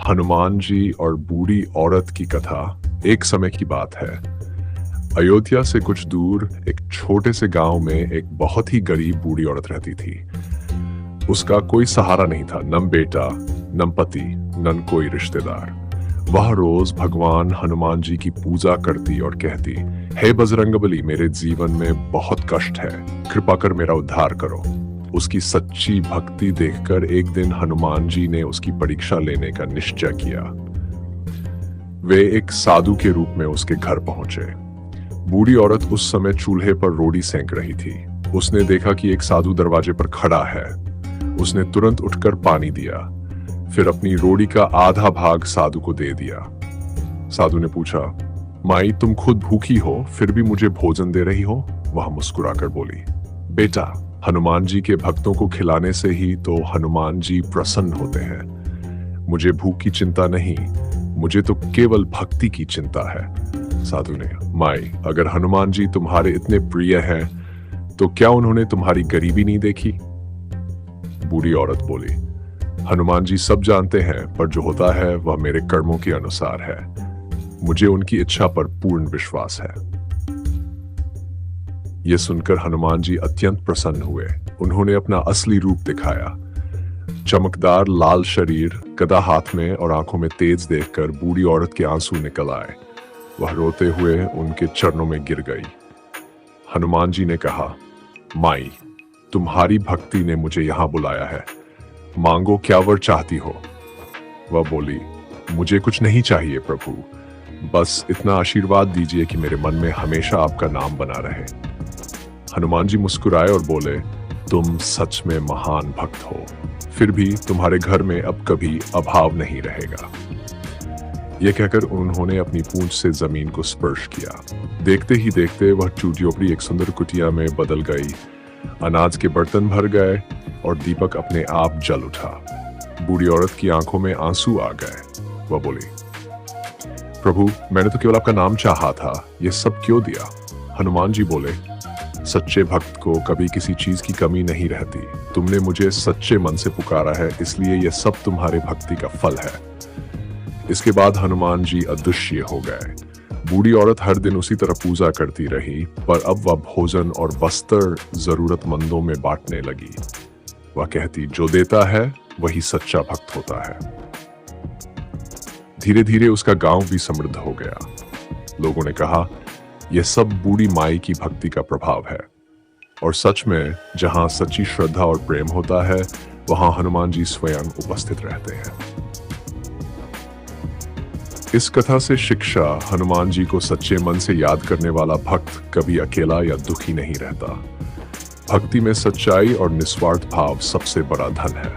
हनुमान जी और बूढ़ी औरत की कथा। एक समय की बात है। अयोध्या से कुछ दूर एक छोटे से गांव में एक बहुत ही गरीब बूढ़ी औरत रहती थी। उसका कोई सहारा नहीं था, न बेटा, न पति, न कोई रिश्तेदार। वह रोज भगवान हनुमान जी की पूजा करती और कहती, हे बजरंगबली, मेरे जीवन में बहुत कष्ट है, कृपा कर मेरा उद्धार करो। उसकी सच्ची भक्ति देखकर एक दिन हनुमान जी ने उसकी परीक्षा लेने का निश्चय किया। वे एक साधु के रूप में उसके घर पहुंचे। बूढ़ी औरत उस समय चूल्हे पर रोटी सेंक रही थी। उसने देखा कि एक साधु दरवाजे पर खड़ा है। उसने तुरंत उठकर पानी दिया, फिर अपनी रोटी का आधा भाग साधु को दे दिया। साधु ने पूछा, माई, तुम खुद भूखी हो फिर भी मुझे भोजन दे रही हो? वह मुस्कुराकर बोली, बेटा, हनुमान जी के भक्तों को खिलाने से ही तो हनुमान जी प्रसन्न होते हैं। मुझे भूख की चिंता नहीं, मुझे तो केवल भक्ति की चिंता है। साधु ने, माई, अगर हनुमान जी तुम्हारे इतने प्रिय हैं तो क्या उन्होंने तुम्हारी गरीबी नहीं देखी? बूढ़ी औरत बोली, हनुमान जी सब जानते हैं, पर जो होता है वह मेरे कर्मों के अनुसार है। मुझे उनकी इच्छा पर पूर्ण विश्वास है। यह सुनकर हनुमान जी अत्यंत प्रसन्न हुए। उन्होंने अपना असली रूप दिखाया। चमकदार लाल शरीर, गदा हाथ में और आंखों में तेज देखकर बूढ़ी औरत के आंसू निकल आए। वह रोते हुए उनके चरणों में गिर गई। हनुमान जी ने कहा, माई, तुम्हारी भक्ति ने मुझे यहां बुलाया है, मांगो क्या वर चाहती हो। वह बोली, मुझे कुछ नहीं चाहिए प्रभु, बस इतना आशीर्वाद दीजिए कि मेरे मन में हमेशा आपका नाम बना रहे। हनुमान जी मुस्कुराए और बोले, तुम सच में महान भक्त हो, फिर भी तुम्हारे घर में अब कभी अभाव नहीं रहेगा। यह कहकर उन्होंने अपनी पूंछ से जमीन को स्पर्श किया। देखते ही देखते वह चूटियोपड़ी एक सुंदर कुटिया में बदल गई। अनाज के बर्तन भर गए और दीपक अपने आप जल उठा। बूढ़ी औरत की आंखों में आंसू आ गए। वह बोली, प्रभु, मैंने तो केवल आपका नाम चाहा था, यह सब क्यों दिया? हनुमान जी बोले, सच्चे भक्त को कभी किसी चीज की कमी नहीं रहती। तुमने मुझे सच्चे मन से पुकारा है, इसलिए यह सब तुम्हारे भक्ति का फल है। इसके बाद हनुमान जी अदृश्य हो गए। बूढ़ी औरत हर दिन उसी तरह पूजा करती रही, पर अब वह भोजन और वस्त्र जरूरतमंदों में बांटने लगी। वह कहती, जो देता है वही सच्चा भक्त होता है। धीरे धीरे उसका गांव भी समृद्ध हो गया। लोगों ने कहा, यह सब बूढ़ी माई की भक्ति का प्रभाव है। और सच में जहां सच्ची श्रद्धा और प्रेम होता है, वहां हनुमान जी स्वयं उपस्थित रहते हैं। इस कथा से शिक्षा, हनुमान जी को सच्चे मन से याद करने वाला भक्त कभी अकेला या दुखी नहीं रहता। भक्ति में सच्चाई और निस्वार्थ भाव सबसे बड़ा धन है।